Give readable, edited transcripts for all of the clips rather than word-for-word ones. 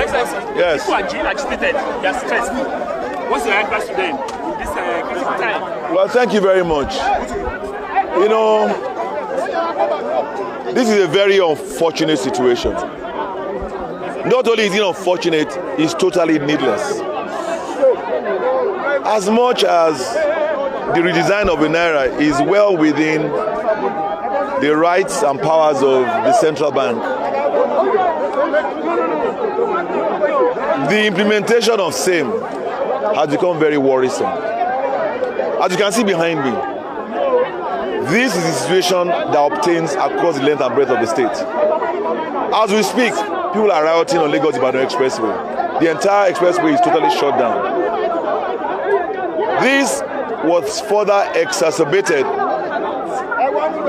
Excellency, yes. People are agitated, they are stressed. What's your advice to them in this critical time? Well, thank you very much. You know, this is a very unfortunate situation. Not only is it unfortunate, it's totally needless. As much as the redesign of the Naira is well within the rights and powers of the central bank, the implementation of same has become very worrisome. As you can see behind me, this is the situation that obtains across the length and breadth of the state. As we speak, people are rioting on Lagos-Ibadan Expressway. The entire expressway is totally shut down. This was further exacerbated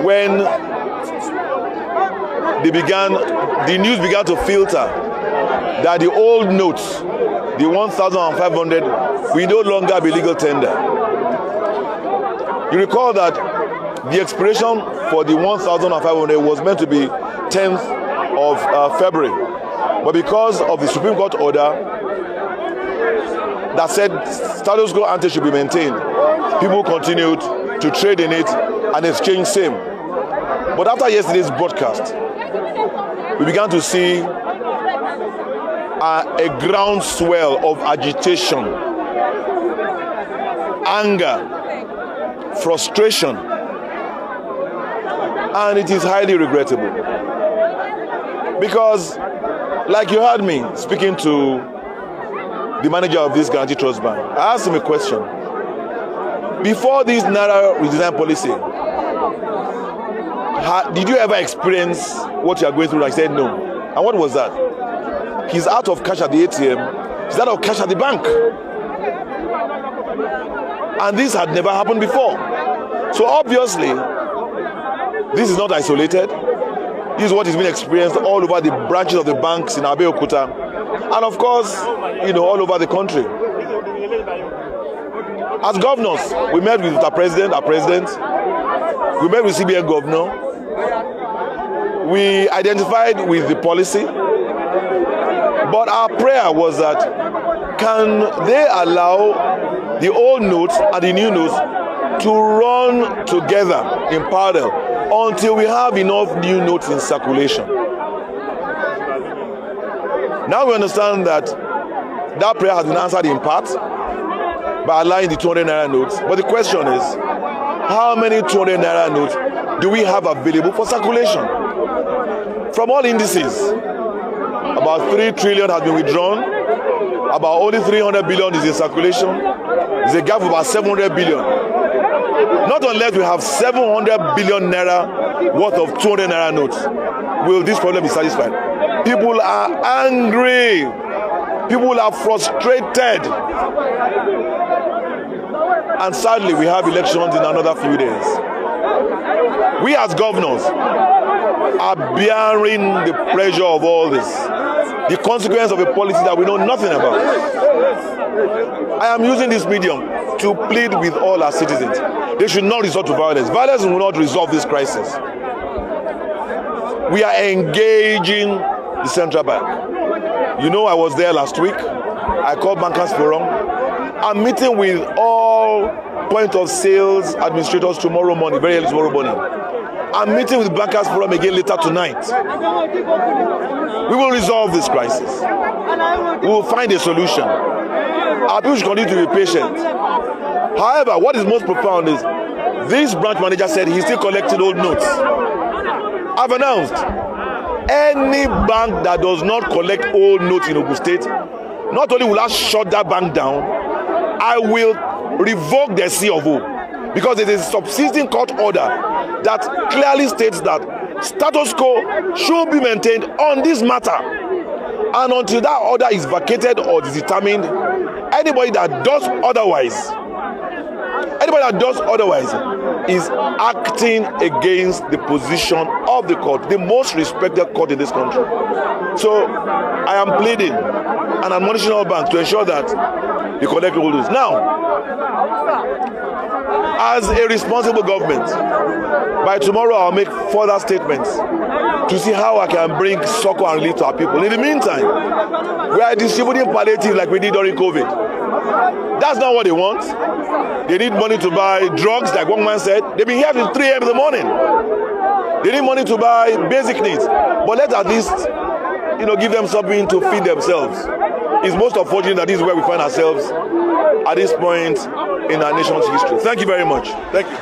when the news began to filter that the old notes, the 1,500, will no longer be legal tender. You recall that the expiration for the 1,500 was meant to be 10th of February, but because of the Supreme Court order that said status quo ante should be maintained, people continued to trade in it and exchange same. But after yesterday's broadcast, we began to see a groundswell of agitation, anger, frustration, and it is highly regrettable. Because, like you heard me speaking to the manager of this Guarantee Trust Bank, I asked him a question. Before this Naira redesign policy, did you ever experience what you are going through? I said no. And what was that? He's out of cash at the ATM. He's out of cash at the bank. And this had never happened before. So obviously, this is not isolated. This is what is being experienced all over the branches of the banks in Abioun, and of course, all over the country. As governors, we met with our president, we met with CBN governor, we identified with the policy, but our prayer was that can they allow the old notes and the new notes to run together in parallel until we have enough new notes in circulation. Now we understand that that prayer has been answered in part by allowing the 200 Naira notes. But the question is, how many 200 Naira notes do we have available for circulation? From all indices, about 3 trillion has been withdrawn, about only 300 billion is in circulation. There's a gap of about 700 billion. Not unless we have 700 billion Naira worth of 200 Naira notes will this problem be satisfied. People are angry. People are frustrated. And sadly, we have elections in another few days. We as governors are bearing the pressure of all this, the consequence of a policy that we know nothing about. I am using this medium to plead with all our citizens. They should not resort to violence. Violence will not resolve this crisis. We are engaging the central bank. I was there last week. I called Bankers Forum. I'm meeting with all point of sales administrators tomorrow morning, very early tomorrow morning. I'm meeting with Bankers Forum again later tonight. We will resolve this crisis. We will find a solution. Our people should continue to be patient. However, what is most profound is this branch manager said he's still collecting old notes. I've announced any bank that does not collect old notes in Ogun State, not only will I shut that bank down, I will revoke their C of O, because there is a subsisting court order that clearly states that status quo should be maintained on this matter. And until that order is vacated or is determined, anybody that does otherwise is acting against the position of the court, the most respected court in this country. So I am pleading and admonishing all banks to ensure that they collect all this. Now, As a responsible government, by tomorrow I'll make further statements to see how I can bring succor and relief to our people. In the meantime, we are distributing palliative like we did during COVID. That's not what they want. They need money to buy drugs, like one man said. They've been here till 3 a.m. in the morning. They need money to buy basic needs. But let's at least, give them something to feed themselves. It's most unfortunate that this is where we find ourselves at this point in our nation's history. Thank you very much. Thank you.